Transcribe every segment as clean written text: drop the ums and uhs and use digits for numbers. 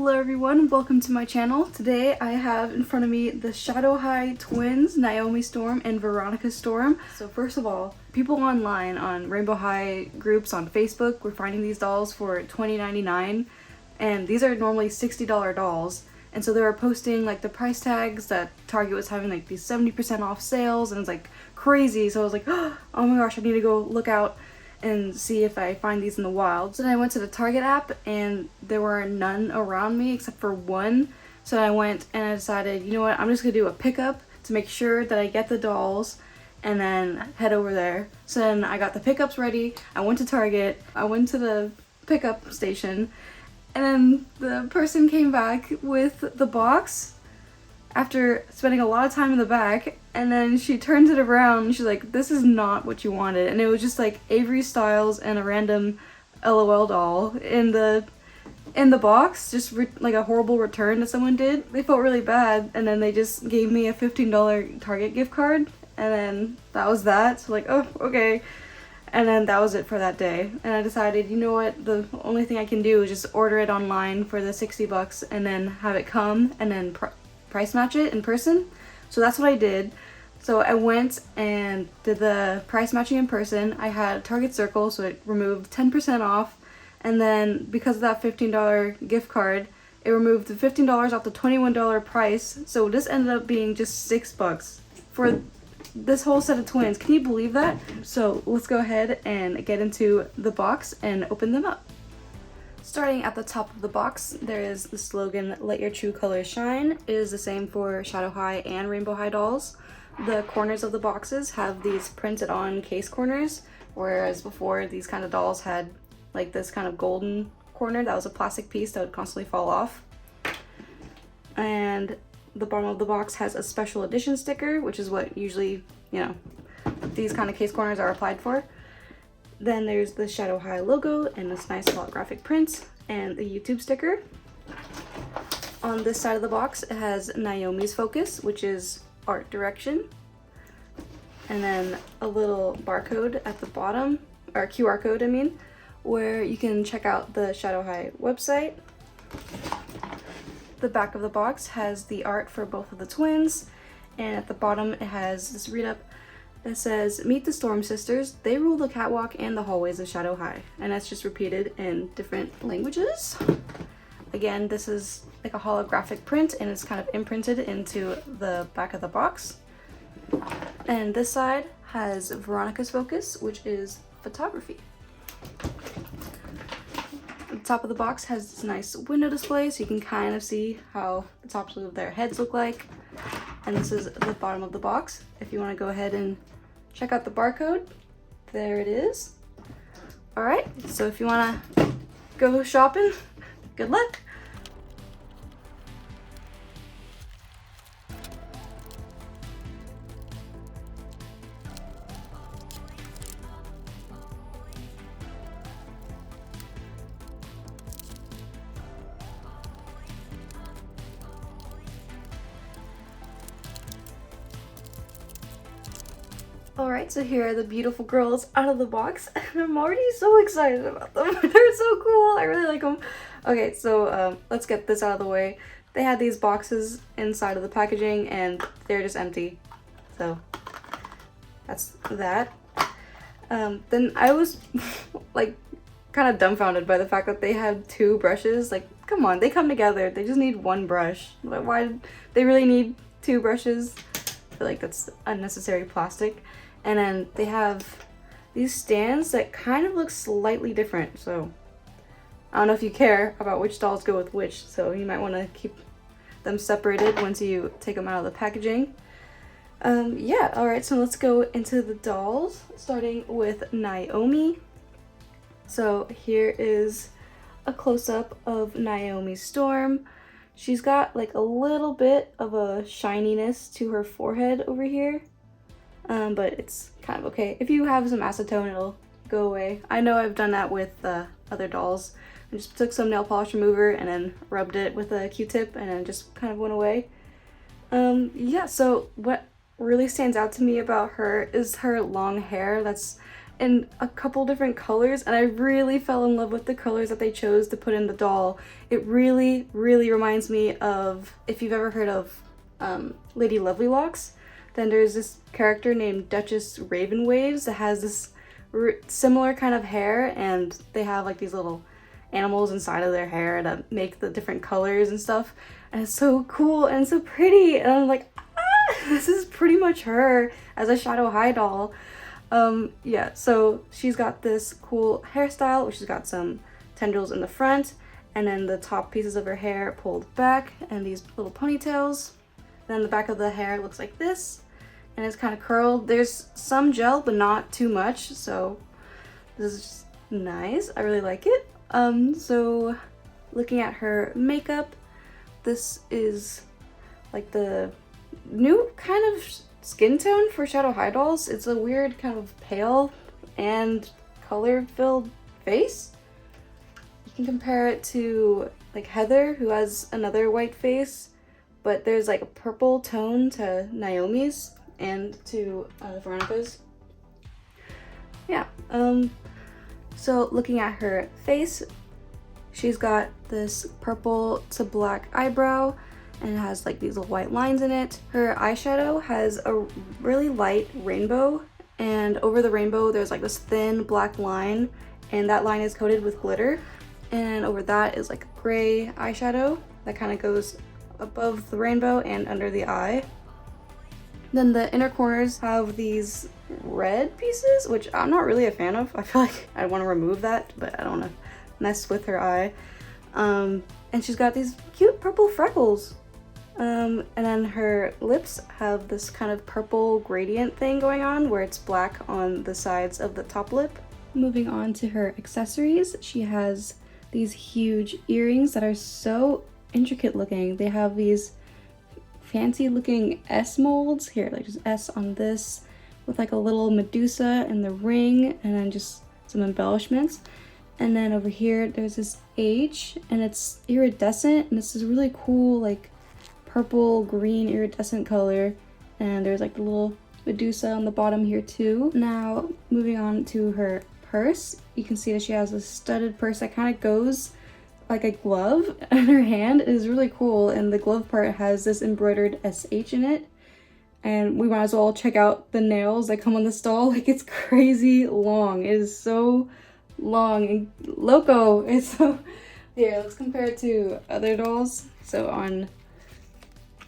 Hello everyone, welcome to my channel. Today I have in front of me the Shadow High twins, Naomi Storm and Veronica Storm. So first of all, people online on Rainbow High groups on Facebook were finding these dolls for $20.99, and these are normally $60 dolls. And so they were posting like the price tags that Target was having like these 70% off sales, and it's like crazy. So I was like, oh my gosh, I need to go look out and see if I find these in the wild. So then I went to the Target app and there were none around me except for one. So I went and I decided, you know what, I'm just gonna do a pickup to make sure that I get the dolls and then head over there. So then I got the pickups ready. I went to Target, I went to the pickup station, and then the person came back with the box after spending a lot of time in the back, and then she turns it around and she's like, this is not what you wanted. And it was just like Avery Styles and a random LOL doll in the box, just like a horrible return that someone did. They felt really bad, and then they just gave me a $15 Target gift card, and then that was that. So like, oh, okay. And then that was it for that day. And I decided, you know what, the only thing I can do is just order it online for the $60 and then have it come and then price match it in person. So that's what I did. So I went and did the price matching in person. I had Target Circle, so it removed 10% off, and then because of that $15 gift card, it removed the $15 off the $21 price. So this ended up being just $6 for this whole set of twins. Can you believe that? So let's go ahead and get into the box and open them up. Starting at the top of the box, there is the slogan, "Let your true colors shine." It is the same for Shadow High and Rainbow High dolls. The corners of the boxes have these printed on case corners, whereas before these kind of dolls had like this kind of golden corner that was a plastic piece that would constantly fall off. And the bottom of the box has a special edition sticker, which is what usually, you know, these kind of case corners are applied for. Then there's the Shadow High logo and this nice holographic print and the YouTube sticker. On this side of the box, it has Naomi's focus, which is art direction. And then a little barcode at the bottom, or QR code I mean, where you can check out the Shadow High website. The back of the box has the art for both of the twins, and at the bottom it has this read up that says, "Meet the Storm sisters. They rule the catwalk and the hallways of Shadow High." And that's just repeated in different languages. Again, this is like a holographic print, and it's kind of imprinted into the back of the box. And this side has Veronica's focus, which is photography. The top of the box has this nice window display, so you can kind of see how the tops of their heads look like. And this is the bottom of the box. If you want to go ahead and check out the barcode, there it is. All right, so if you want to go shopping, good luck. Alright, so here are the beautiful girls out of the box, and I'm already so excited about them. They're so cool. I really like them. Okay, so let's get this out of the way. They had these boxes inside of the packaging, and they're just empty. So that's that. Then I was like kind of dumbfounded by the fact that they had two brushes. Like, come on, they come together. They just need one brush. Why did they really need two brushes? I feel like that's unnecessary plastic. And then they have these stands that kind of look slightly different, so I don't know if you care about which dolls go with which, so you might want to keep them separated once you take them out of the packaging. Yeah, alright, so let's go into the dolls, starting with Naomi. So here is a close-up of Naomi Storm. She's got like a little bit of a shininess to her forehead over here. But it's kind of okay. If you have some acetone, it'll go away. I know I've done that with other dolls. I just took some nail polish remover and then rubbed it with a Q-tip, and then just kind of went away. Yeah, so what really stands out to me about her is her long hair that's in a couple different colors, and I really fell in love with the colors that they chose to put in the doll. It really reminds me of, if you've ever heard of Lady Lovelylocks, then there's this character named Duchess Ravenwaves that has this similar kind of hair, and they have like these little animals inside of their hair that make the different colors and stuff, and it's so cool and so pretty, and I'm like, this is pretty much her as a Shadow High doll. Yeah, so she's got this cool hairstyle, which has got some tendrils in the front, and then the top pieces of her hair pulled back, and these little ponytails. Then the back of the hair looks like this, and it's kind of curled. There's some gel, but not too much, so this is just nice. I really like it. So looking at her makeup, this is like the new kind of skin tone for Shadow High dolls. It's a weird kind of pale and color-filled face. You can compare it to like Heather, who has another white face, but there's like a purple tone to Naomi's and to Veronica's. Yeah, so looking at her face, she's got this purple to black eyebrow, and it has like these little white lines in it. Her eyeshadow has a really light rainbow, and over the rainbow there's like this thin black line, and that line is coated with glitter. And over that is like a gray eyeshadow that kind of goes above the rainbow and under the eye. Then the inner corners have these red pieces, which I'm not really a fan of. I feel like I want to remove that, but I don't want to mess with her eye. And she's got these cute purple freckles. And then her lips have this kind of purple gradient thing going on where it's black on the sides of the top lip. Moving on to her accessories, she has these huge earrings that are so intricate looking. They have these fancy looking S molds here, like just S on this, with like a little Medusa in the ring, and then just some embellishments. And then over here there's this H, and it's iridescent, and it's this really cool like purple green iridescent color, and there's like the little Medusa on the bottom here too. Now moving on to her purse, you can see that she has a studded purse that kind of goes like a glove, and her hand is really cool, and the glove part has this embroidered SH in it. And we might as well check out the nails that come on the doll. Like, it's crazy long. It is so long and loco. It's so... Here, let's compare it to other dolls. So on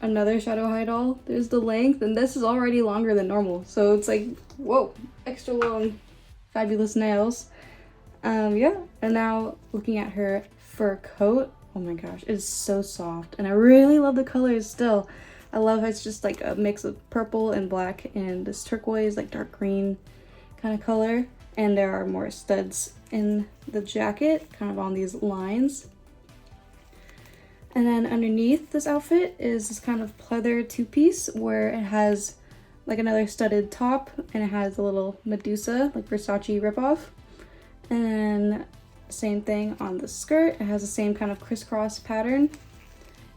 another Shadow High doll, there's the length, and this is already longer than normal. So it's like, whoa, extra long, fabulous nails. Yeah, and now looking at her fur coat, oh my gosh, it's so soft, and I really love the colors still. I love how it's just like a mix of purple and black and this turquoise, like dark green kind of color. And there are more studs in the jacket, kind of on these lines. And then underneath this outfit is this kind of pleather two-piece where it has like another studded top, and it has a little Medusa, like Versace ripoff. And then same thing on the skirt. It has the same kind of crisscross pattern,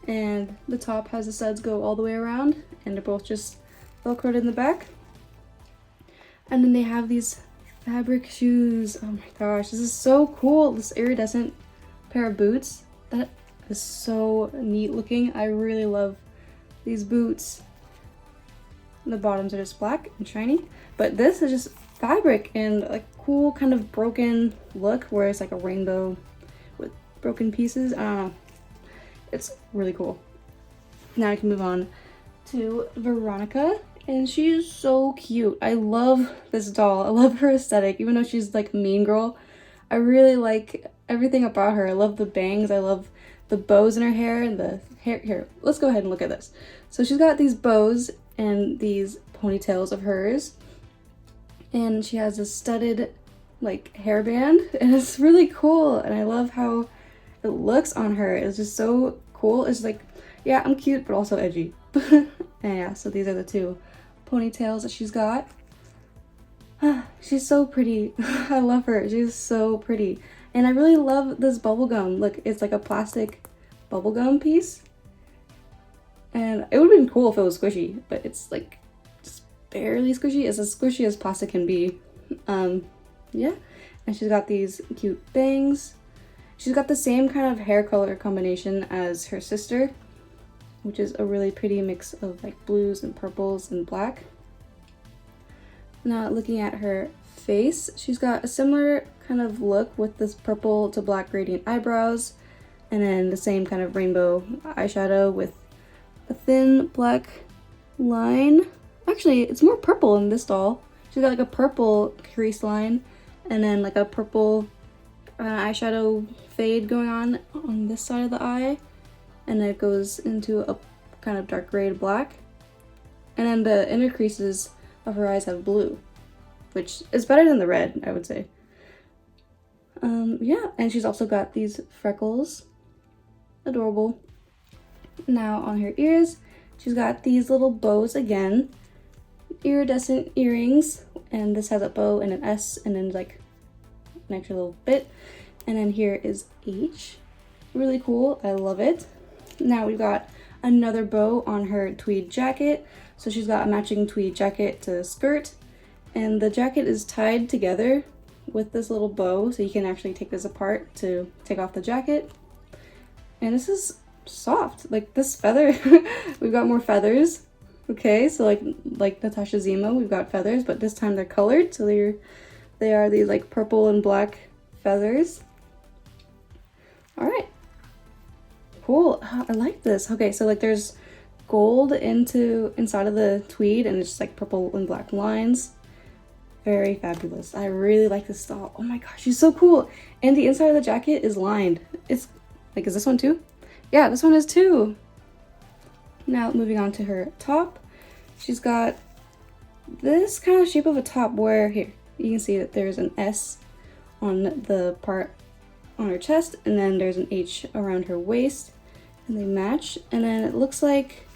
and the top has the studs go all the way around, and they're both just velcroed in the back. And then they have these fabric shoes. Oh my gosh, this is so cool. This iridescent pair of boots that is so neat looking. I really love these boots. The bottoms are just black and shiny, but this is just fabric and like cool kind of broken look where it's like a rainbow with broken pieces. I don't know, it's really cool. Now I can move on to Veronica, and she is so cute. I love this doll. I love her aesthetic, even though she's like mean girl. I really like everything about her. I love the bangs, I love the bows in her hair, and the hair. Here, let's go ahead and look at this. So she's got these bows and these ponytails of hers, and she has a studded like hairband, and it's really cool, and I love how it looks on her. It's just so cool. It's like, yeah, I'm cute but also edgy. And yeah, so these are the two ponytails that she's got. She's so pretty. I love her. She's so pretty, and I really love this bubblegum. Look, it's like a plastic bubblegum piece, and it would have been cool if it was squishy, but it's like just barely squishy. It's as squishy as plastic can be. Yeah, and she's got these cute bangs. She's got the same kind of hair color combination as her sister, which is a really pretty mix of like blues and purples and black. Now looking at her face, she's got a similar kind of look with this purple to black gradient eyebrows, and then the same kind of rainbow eyeshadow with a thin black line. Actually, it's more purple in this doll. She's got like a purple crease line and then like a purple eyeshadow fade going on this side of the eye, and then it goes into a kind of dark gray to black, and then the inner creases of her eyes have blue, which is better than the red, I would say. Yeah, and she's also got these freckles. Adorable. Now on her ears, she's got these little bows again. Iridescent earrings, and this has a bow and an S and then like an extra little bit. And then here is H. Really cool, I love it. Now we've got another bow on her tweed jacket. So she's got a matching tweed jacket to the skirt, and the jacket is tied together with this little bow, so you can actually take this apart to take off the jacket. And this is soft, like this feather. We've got more feathers. Okay, so like Natasha Zima, we've got feathers, but this time they're colored, so they are these like purple and black feathers. All right, cool. I like this. Okay, so like there's gold inside of the tweed, and it's just like purple and black lines. Very fabulous. I really like this doll. Oh my gosh, she's so cool. And the inside of the jacket is lined. It's like, is this one too? Yeah, this one is too. Now moving on to her top. She's got this kind of shape of a top where here you can see that there's an S on the part on her chest, and then there's an H around her waist, and they match. And then it looks like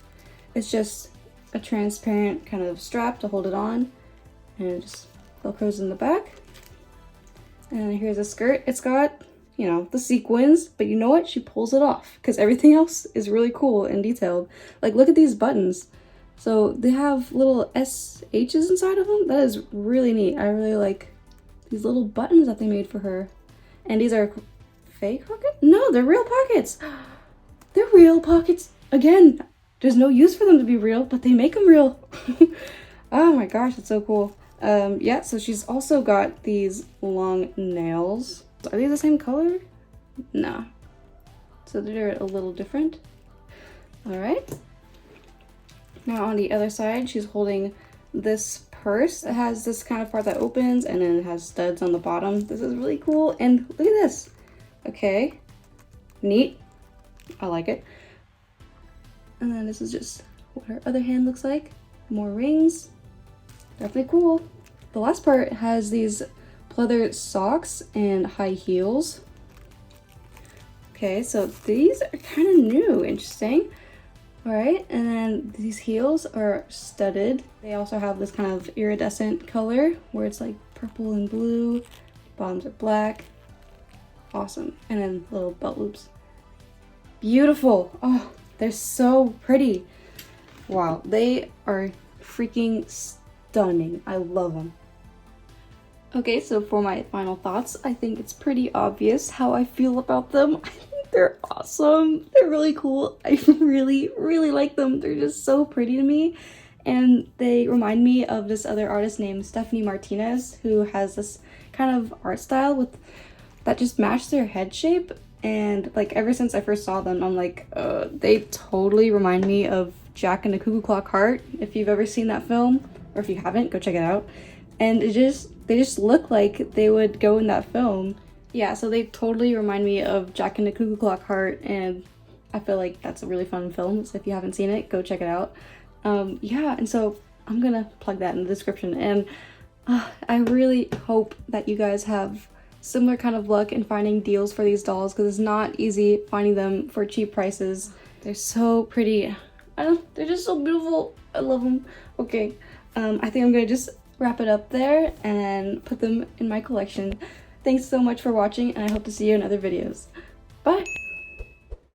it's just a transparent kind of strap to hold it on, and it just velcros in the back. And here's a skirt. It's got, you know, the sequins, but you know what? She pulls it off because everything else is really cool and detailed. Like, look at these buttons. So they have little SHs inside of them. That is really neat. I really like these little buttons that they made for her. And these are fake pockets? No, they're real pockets. They're real pockets. Again, there's no use for them to be real, but they make them real. Oh my gosh, it's so cool. Yeah, so she's also got these long nails. Are they the same color? No. So they're a little different. All right. Now on the other side, she's holding this purse. It has this kind of part that opens, and then it has studs on the bottom. This is really cool. And look at this. Okay. Neat. I like it. And then this is just what her other hand looks like. More rings. Definitely cool. The last part has these pleather socks and high heels. Okay, so these are kind of new. Interesting. All right, and then these heels are studded. They also have this kind of iridescent color where it's like purple and blue. Bottoms are black. Awesome. And then little belt loops. Beautiful. Oh, they're so pretty. Wow, they are freaking stunning. I love them. Okay, so for my final thoughts, I think it's pretty obvious how I feel about them. I think they're awesome. They're really cool. I really, really like them. They're just so pretty to me. And they remind me of this other artist named Stephanie Martinez, who has this kind of art style with that just match their head shape. And like ever since I first saw them, I'm like, they totally remind me of Jack and the Cuckoo Clock Heart. If you've ever seen that film, or if you haven't, go check it out. And they just look like they would go in that film. Yeah, so they totally remind me of Jack and the Cuckoo Clock Heart, and I feel like that's a really fun film. So if you haven't seen it, go check it out. Yeah, and so I'm gonna plug that in the description. And I really hope that you guys have similar kind of luck in finding deals for these dolls, because it's not easy finding them for cheap prices. They're so pretty. They're just so beautiful. I love them. Okay, I think I'm gonna just wrap it up there and then put them in my collection. Thanks so much for watching, and I hope to see you in other videos. Bye!